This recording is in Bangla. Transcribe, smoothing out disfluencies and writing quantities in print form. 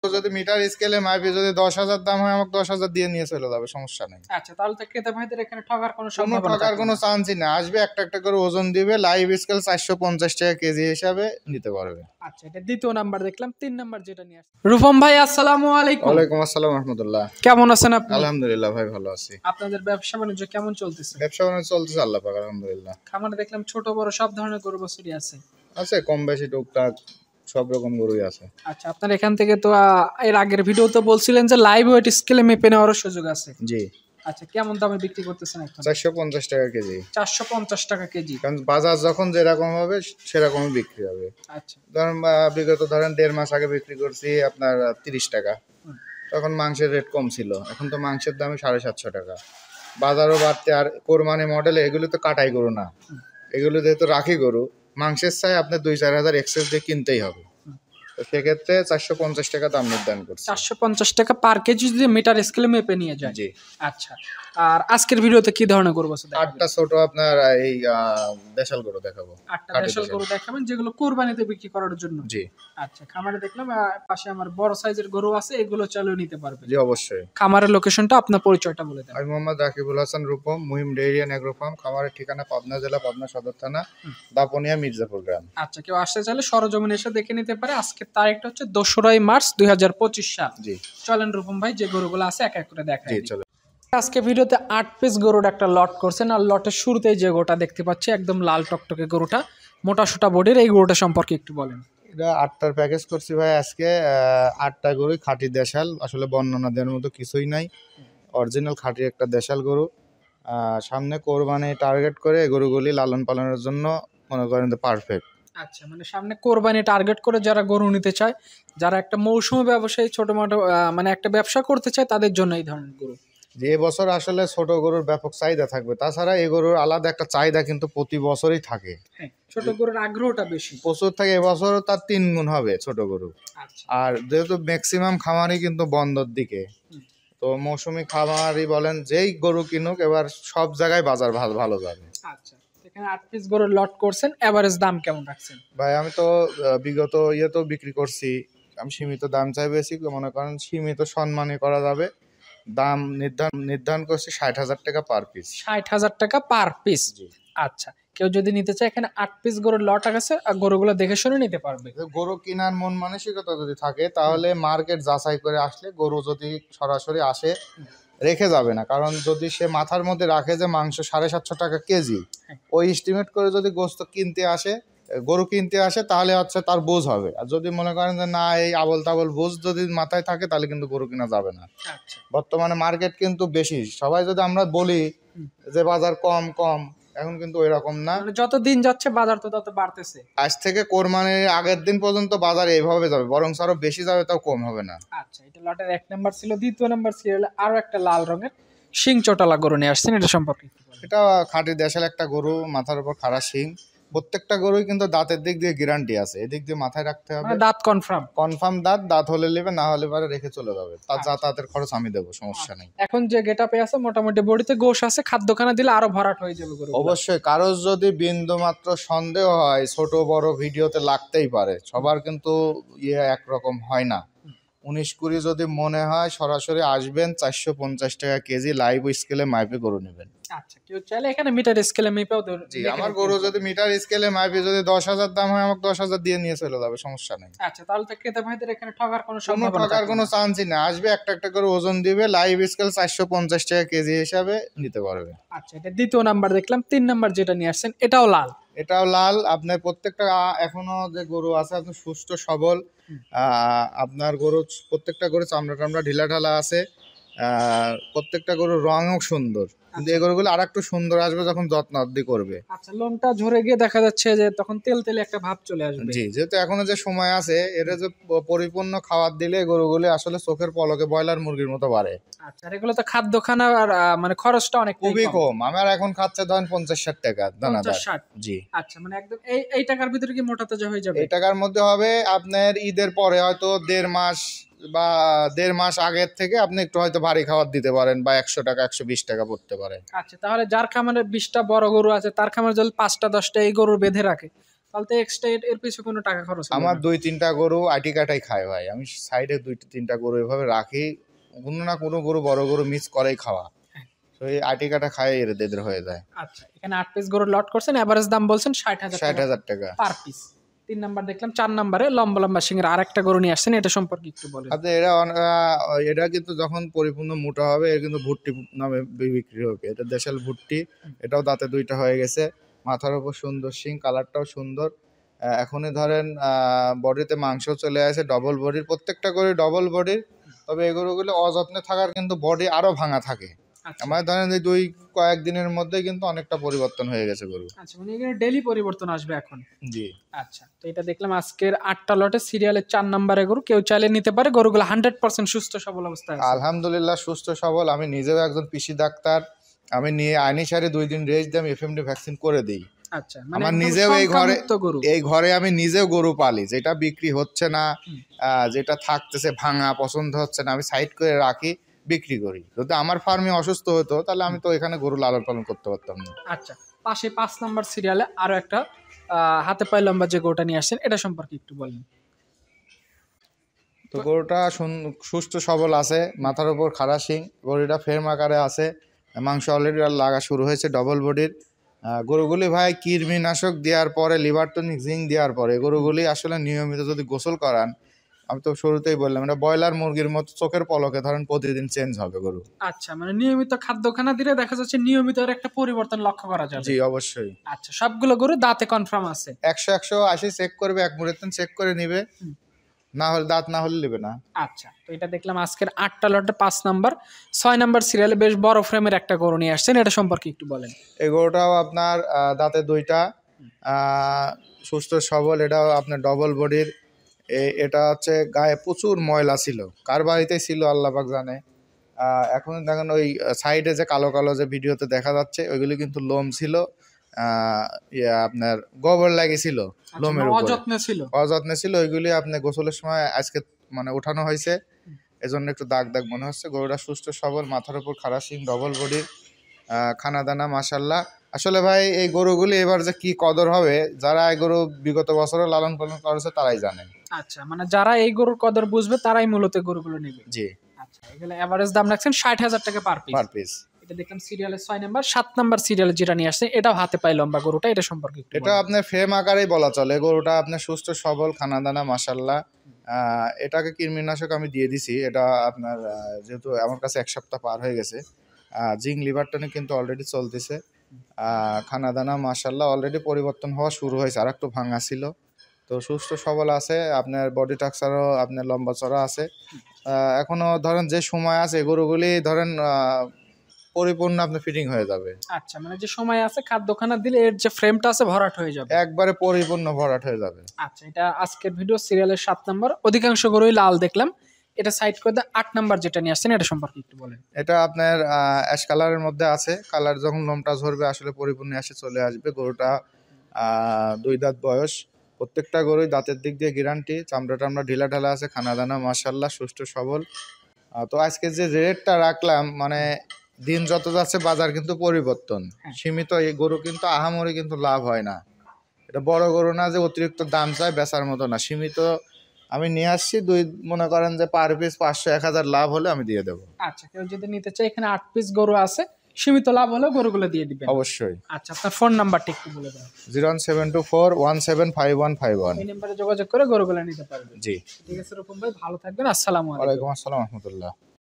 যদি মিটার স্কেলে মাপি যদি 10,000 দাম হয় আমাকে 10,000 দিয়ে নিয়ে চলে যাবে, সমস্যা নেই। আচ্ছা, তাহলে তো ক্রেতা ভাইদের এখানে ঠকার কোনো সম্ভাবনা ঠকার কোনো চান্সই না। আসবে একটা একটা করে ওজন দিবে, লাইভ স্কেল 450 টাকা কেজি হিসাবে নিতে পারবে। আচ্ছা, এটা দ্বিতীয় নাম্বার দেখলাম। 3 নাম্বার যেটা নিয়ে আসছে রূপম ভাই, আসসালামু আলাইকুম। ওয়ালাইকুম আসসালাম রাহমাতুল্লাহ। কেমন আছেন আপনি? আলহামদুলিল্লাহ ভাই, ভালো আছি। আপনাদের ব্যবসা বাণিজ্য কেমন চলতেছে? ব্যবসা বাণিজ্য চলতেছে আল্লাহ পাক আলহামদুলিল্লাহ। খামারে দেখলাম ছোট বড় সব ধরনের গরু বাছুরি আছে। কম বেশি টুকটাক সব রকম গরুই আছে। আচ্ছা, আপনার এখান থেকে তো এর আগের ভিডিওতে বলছিলেন যে লাইভ ওয়েট স্কেলে মেপে নেওয়ার সুযোগ আছে। জি। আচ্ছা, কেমন দামে বিক্রি করতেছেন এখন? 450 টাকা কেজি। 450 টাকা কেজি। কারণ বাজার যখন যেরকম হবে সেরকমই বিক্রি হবে। আচ্ছা, ধরেন বিগত 1.5 মাস আগে বিক্রি করছি আপনার 30 টাকা, তখন মাংসের রেট কম ছিল। এখন তো মাংসের দামে 750 টাকা, বাজারও বাড়তে। আর কোরবানি মডেলে এগুলো তো কাটাই গরু না, এগুলো যেহেতু রাখি গরু, মাংসের চাই আপনার 2-4 হাজার এক্সেস দিয়ে কিনতেই হবে। তো সেক্ষেত্রে 450 টাকা দাম নির্ধারণ করছে। 450 টাকা পার কেজি যদি মিটার স্কেলে মেপে নিয়ে যায়। জি। আচ্ছা, আর আজকের ভিডিওতে কি ধরনের গরু আছে? 8টা ছোট আপনার এই দেশাল গরু দেখাবো। 8টা দেশাল গরু দেখাবেন যেগুলো কুরবানিতে বিক্রি করার জন্য। জি। আচ্ছা, খামারে দেখলাম পাশে আমার বড় সাইজের গরু আছে, এগুলো চালিয়ে নিতে পারবে? জি অবশ্যই। খামারের লোকেশনটা, আপনার পরিচয়টা বলে দেন। আমি Mohammad Rakibul Hasan Rupam, মুহিম dairy and agro farm. খামারের ঠিকানা পাবনা জেলা পাবনা সদর থানা, দাপনিয়া মির্জাপুর গ্রাম। আচ্ছা, কেউ আসতে চাইলে সরজমিনে এসে দেখে নিতে পারে। আজকের তারিখটা হচ্ছে 2 মার্চ 2025 সাল। জি। চলেন রূপম ভাই, যে গরুগুলো আছে এক এক করে দেখাই। জি চলো। আজকে ভিডিওতে 8 পিস গরুর একটা লট করছেন, আর লটের শুরুতেই যে গরুটা দেখতে পাচ্ছি একদম লাল টকটকে গরুটা, মোটা সোটা বডির, এই গরুটা সম্পর্কে একটু বলেন। এটা 8টার প্যাকেজ করছি ভাই আজকে। 8টা গরুই খাঁটি দেশাল, আসলে বর্ণনা দেওয়ার মতো কিছুই নাই, অরিজিনাল খাঁটি একটা দেশাল গরু। সামনে কোরবানি টার্গেট করে গরুগুলি লালন পালনের জন্য মনে করেন পারফেক্ট। আচ্ছা, মানে সামনে কোরবানি টার্গেট করে যারা গরু নিতে চায়, যারা একটা মৌসুমী ব্যবসায়ী ছোট মোটো মানে একটা ব্যবসা করতে চায়, তাদের জন্য এই ধরনের গরু। যে বছর আসলে ছোট গরুর ব্যাপক চাহিদা থাকবে, তাছাড়া এই গরুর আলাদা একটা চাহিদা কিন্তু প্রতি বছরই থাকে। হ্যাঁ, ছোট গরুর আগ্রহটা বেশি, প্রচুর থাকে। এবছরও তার 3 গুণ হবে ছোট গরু। আচ্ছা। আর যেহেতু ম্যাক্সিমাম খামারই কিন্তু বন্ধর দিকে, তো মৌসুমী খামারই বলেন যেই গরু কিনুক এবার সব জায়গায় বাজার ভালো ভালো যাবে। আচ্ছা, এখানে 8 পিস গরুর লট করছেন, এভারেজ দাম কেমন রাখছেন? ভাই আমি তো বিগত ইয়েতেও বিক্রি করছি, আমি সীমিত দাম চাই বেশি, মনে করেন সীমিত সম্মানই করা যাবে। দাম নির্ধারণ করছি 60,000 টাকা পার পিস। 60,000 টাকা পার পিস। আচ্ছা, কেউ যদি নিতে চায় এখানে 8 পিস গরুর লট আছে, আর গরুগুলো দেখে শুনে নিতে পারবে। গরু কেনার মন মানসিকতা যদি থাকে তাহলে মার্কেট যাচাই করে আসলে, গরু যদি সরাসরি আসে রেখে যাবে না। কারণ যদি সে মাথার মধ্যে রাখে যে মাংস 750 টাকা কেজি, ওই এস্টিমেট করে যদি গোস্ত কিনতে আসে, গরু কিনতে আসে, তাহলে হচ্ছে তার বোঝ হবে। আর যদি মনে করেন যে না, এই আবল তাবল বোঝ যদি মাথায় থাকে, তাহলে কিন্তু গরু কিনা যাবে না। বর্তমানে মার্কেট কিন্তু বেশি, সবাই যদি আমরা বলি যে বাজার কম কম, এখন কিন্তু ওই রকম না। যত দিন যাচ্ছে বাজার তো তত বাড়তেছে। আজ থেকে কোরবানির আগের দিন পর্যন্ত বাজার এইভাবে যাবে, বরং আরো বেশি যাবে, তাও কম হবে না। আচ্ছা, এটা লটের 1 নাম্বার ছিল। দ্বিতীয় নাম্বার সিরিয়ালে আরো একটা লাল রঙের শিং চটালা গরু নিয়ে আসছেন, এটা সম্পর্কে একটু বলেন। এটা খাঁটি দেশাল একটা গরু, মাথার উপর খাড়া শিং। প্রত্যেকটা গরুই কিন্তু দাঁতের দিক দিয়ে গ্যারান্টি আছে, এদিক দিয়ে মাথায় রাখতে হবে। দাঁত কনফার্ম দাঁত হলে নেবে, না হলে পরে রেখে চলে যাবে। তার যাতায়াতের খরচ আমি দেবো, সমস্যা নেই। এখন যে গেটআপে আছে মোটামুটি বডিতে গোশ আছে, খাদ্যখানা দিলে আরো ভরাট হয়ে যাবে গরু। অবশ্যই। কারোর যদি বিন্দু মাত্র সন্দেহ হয়, ছোট বড় ভিডিওতে লাগতেই পারে, সবার কিন্তু একরকম হয় না। 19-20 যদি মনে হয় সরাসরি আসবেন, 450 টাকা কেজি লাইভ স্কেলে মাইপে গরু নেবেন। আচ্ছা, কেউ চাইলে এখানে মিটার স্কেলে মেপেও জি, আমার গরু যদি মিটার স্কেলে মাইপে যদি 10,000 দাম হয় আমাকে 10,000 দিয়ে নিয়ে চলে যাবে, সমস্যা নেই। আচ্ছা, তাহলে তো ক্রেতা ভাইদের এখানে ঠকার কোনো সম্ভাবনা, ঠকার কোনো চান্সই না। আসবে একটা একটা করে ওজন দিবে, লাইভ স্কেল 450 টাকা কেজি হিসাবে নিতে পারবে। আচ্ছা, এটা দ্বিতীয় নাম্বার দেখলাম। 3 নাম্বার যেটা নিয়ে আসছেন এটাও লাল। এটাও লাল। আপনার প্রত্যেকটা এখনো যে গরু আছে আপনার সুস্থ সবল, আপনার গরু প্রত্যেকটা গরু চামড়া টামড়া ঢিলা ঢালা আছে, প্রত্যেকটা গরুর রঙও সুন্দর। কিন্তু এই গরুগুলো আর একটু সুন্দর আসবে যখন যত্ন আদি করবে। আচ্ছা, লোমটা ঝরে গিয়ে দেখা যাচ্ছে যে তখন তেল তেলে একটা ভাব চলে আসবে। জি, যেহেতু এখনো যে সময় আছে, এটা যে পরিপূর্ণ খাবার দিলে গরুগুলি আসলে চোখের পলকে ব্রয়লার মুরগির মতো বাড়ে। আচ্ছা, এগুলো তো খাদ্যখানা আর মানে খরচটা অনেক খুবই কম। আমার এখন খাচ্ছে ধরেন 50-60 টাকা দানাদার। জি। আচ্ছা, মানে একদম এই টাকার ভিতরে কি মোটা তাজা হয়ে যাবে? এই টাকার মধ্যে হবে। আপনার ঈদের পরে হয়তো 1.5 মাস বা 1.5 মাস আগের থেকে আপনি একটু হয়তো ভারী খাবার দিতে পারেন, বা 100 টাকা 120 টাকা পড়তে পারে। আচ্ছা, তাহলে যার খামারে 20টা বড় গরু আছে, তার খামারে যদি 5টা 10টা এই গরুর বেঁধে রাখে, তাহলে তো এক্সট্রা এর পিছনে কোনো টাকা খরচ হবে আমার না। 2-3টা গরু আটি কাটাই খায় ভাই, আমি সাইডে 2-3টা গরু এভাবে রাখি, কোনো না কোনো গরু বড় গরু মিস করেই খাওয়া, হ্যাঁ। তো এই আটি কাটা খায় এদের হয়ে যায়। আচ্ছা, এখানে 8 পিস গরু লট করছেন, এভারেজ দাম বলছেন 60,000 টাকা 60,000 টাকা পার পিস। 3 নাম্বার দেখলাম, 4 নাম্বারে লম্বা লম্বা সিংহের আরেকটা গরু নিয়ে আসছেন, এটা সম্পর্কে একটু বলেন। আপনি এটা কিন্তু যখন পরিপূর্ণ মোটা হবে এর কিন্তু ভুট্টি নামে বিক্রি হবে, এটা দেশাল ভুট্টি, এটাও দাঁতে 2টা হয়ে গেছে, মাথার উপর সুন্দর শিং, কালারটাও সুন্দর। এখনই ধরেন বডিতে মাংস চলে আসে, ডবল বডির, প্রত্যেকটা করে ডবল বডির, তবে এগুলোগুলো অযত্নে থাকার কিন্তু বডি আরো ভাঙা থাকে। আচ্ছা আমার ধরেন এই কয়েকদিনের মধ্যে কিন্তু অনেকটা পরিবর্তন হয়ে গেছে গরু। আচ্ছা, মানে এখানে ডেইলি পরিবর্তন আসবে এখন। জি আচ্ছা, তো এটা দেখলাম আজকের 8টা লটে সিরিয়ালের 4 নাম্বারে গরু, কেউ চাইলে নিতে পারে, গরুগুলো 100% সুস্থ সবল অবস্থায় আছে। আলহামদুলিল্লাহ সুস্থ সবল, আমি নিজেও একজন পিসি ডাক্তার, আমি নিয়ে আইনি সারি 2 দিন রেস্ট দিয়ে আমি এফএমডি ভ্যাকসিন করে দিই। আচ্ছা, মানে আমার একদম নিজেও সংখ্যামুক্ত গরু। এই ঘরে আমি নিজেও গরু পালি, যেটা বিক্রি হচ্ছে না, যেটা থাকতেছে ভাঙা পছন্দ হচ্ছে না, আমি সাইড করে রাখি, বিক্রি করি। যদি আমার ফার্মে অসুস্থ হতো তাহলে আমি তো এখানে গরু লালন পালন করতে পারতাম না। আচ্ছা, পাশে 5 নাম্বার সিরিয়ালে আরো একটা হাতে পায়ে লম্বা যে গরুটা নিয়ে আসছেন, এটা সম্পর্কে একটু বলেন। তো গরুটা সুস্থ সবল আছে, মাথার উপর খাড়া শিং, গরুটা ফ্রেম আকারে আছে, মাংস অলরেডি লাগা শুরু হয়েছে, ডবল বডির। গরুগুলি ভাই কৃমিনাশক দেওয়ার পরে, লিভার টনিক জিঙ্ক দেওয়ার পরে গরুগুলি আসলে নিয়মিত যদি গোসল করান, আমি তো শুরুতেই বললাম এটা ব্রয়লার মুরগির মতো চোখের পলকে ধরেন প্রতিদিন চেঞ্জ হবে গরু। আচ্ছা, মানে নিয়মিত খাদ্যখানা দিলে দেখা যাচ্ছে নিয়মিত এর একটা পরিবর্তন লক্ষ্য করা যাবে। জি অবশ্যই। আচ্ছা, সবগুলো গরু দাঁতে কনফার্ম আছে? 100-180 চেক করবে, এক মুহূর্তে চেক করে নিবে, না হলে দাঁত না হলে নেবে না। আচ্ছা, তো এটা দেখলাম আজকের 8টা লটে 5 নাম্বার। 6 নাম্বার সিরিয়ালে বেশ বড় ফ্রেমের একটা গরু নিয়ে আসছেন, এটা সম্পর্কে একটু বলেন। এই গরুটাও আপনার দাঁতে 2টা, সুস্থ সবল, এটাও আপনার ডবল বডির। এটা হচ্ছে গায়ে প্রচুর ময়লা ছিল, কার বাড়িতে ছিল আল্লাহ পাক জানে। এখন দেখেন ওই সাইডে যে কালো কালো যে ভিডিওতে দেখা যাচ্ছে ওইগুলি কিন্তু লোম ছিল, আপনার গোবর লাগিয়েছিল লোমের উপরে, অযত্নে ছিল, ওইগুলি আপনার গোসলের সময় আজকে মানে উঠানো হয়েছে, এজন্য একটু দাগ দাগ মনে হচ্ছে। গরুটা সুস্থ সবল, মাথার উপর খাড়া শিং, ডবল বডির, খানা দানা মাশাল্লাহ। আসলে ভাই এই গরুগুলি এবার যে কি কদর হবে, যারা এই গরু বিগত বছরে লালন পালন করেছে তারাই জানে। আচ্ছা, মানে যারা এই গরুর কদর বুঝবে তারাই মূলত গরুগুলো নেবে। জি। আচ্ছা, এগুলো এভারেজ দাম রাখছেন 60,000 টাকা পার পিস। এটা দেখলাম সিরিয়ালের 6 নাম্বার। 7 নাম্বার সিরিয়ালে যেটা নিয়ে আসছে এটাও হাতে পায়ে লম্বা গরুটা, এটা সম্পর্কে একটু এটা আপনার ফ্রেম আকারেই বলা চলে, গরুটা আপনার সুস্থ সবল, খানা দানা মাশাল্লাহ। এটাকে কৃমিনাশক আমি দিয়ে দিছি, এটা আপনার যেহেতু আমার কাছে 1 সপ্তাহ পার হয়ে গেছে, জিঙ্ক লিভার টনিক কিন্তু অলরেডি চলতেছে, খানা দানা মাশাল্লাহ অলরেডি পরিবর্তন হওয়া শুরু হয়েছে, আর একটু ভাঙা ছিল, তো সুস্থ সবল আছে, আপনার বডি টাক্সারও আপনার লম্বা চড়া আছে। এখনো ধরেন যে সময় আছে গরুগুলি ধরেন পরিপূর্ণ আপনার ফিটিং হয়ে যাবে। আচ্ছা, মানে যে সময় আছে খাদ্যখানা দিলে এর যে ফ্রেমটা আছে ভরাট হয়ে যাবে, একবারে পরিপূর্ণ ভরাট হয়ে যাবে। আচ্ছা, এটা আজকের ভিডিও সিরিয়ালের 7 নাম্বার। অধিকাংশ গরুই লাল দেখলাম, এটা সাইড করে দিয়ে 8 নাম্বার যেটা নিয়ে আসছেন এটা সম্পর্কে একটু বলেন। এটা আপনার অ্যাশ কালারের মধ্যে আছে, কালার যখন লোমটা ঝরবে আসলে পরিপূর্ণ এসে চলে আসবে। গরুটা 2 দাঁত বয়স, প্রত্যেকটা গরুই দাঁতের দিক দিয়ে গ্যারান্টি, চামড়া টামড়া ঢিলা ঢালা আছে, খানা দানা মাশাল্লাহ সুস্থ সবল। তো আজকে যে রেটটা রাখলাম, মানে দিন যত যাচ্ছে বাজার কিন্তু পরিবর্তন, সীমিত এই গরু কিন্তু আহামরি কিন্তু লাভ হয় না, এটা বড় গরু না যে অতিরিক্ত দাম চায় বেচার মতো না, সীমিত আমি নিয়ে আসছি। মনে করেন যে পার পিস 500-1000 লাভ হলে আমি দিয়ে দেবো। আচ্ছা, কেউ যদি নিতে চায়, এখানে 8 পিস গরু আছে, সীমিত লাভ হলে গরুগুলো দিয়ে দিবেন অবশ্যই। আচ্ছা, আপনার ফোন নাম্বারটা একটু বলে দেন। 01724175151। এই নাম্বারে যোগাযোগ করে গরুগুলো নিতে পারবেন। জি ঠিক আছে রূপম ভাই, ভালো থাকবেন। আসসালামু আলাইকুম। ওয়ালাইকুম আসসালাম রহমতুল্লাহ।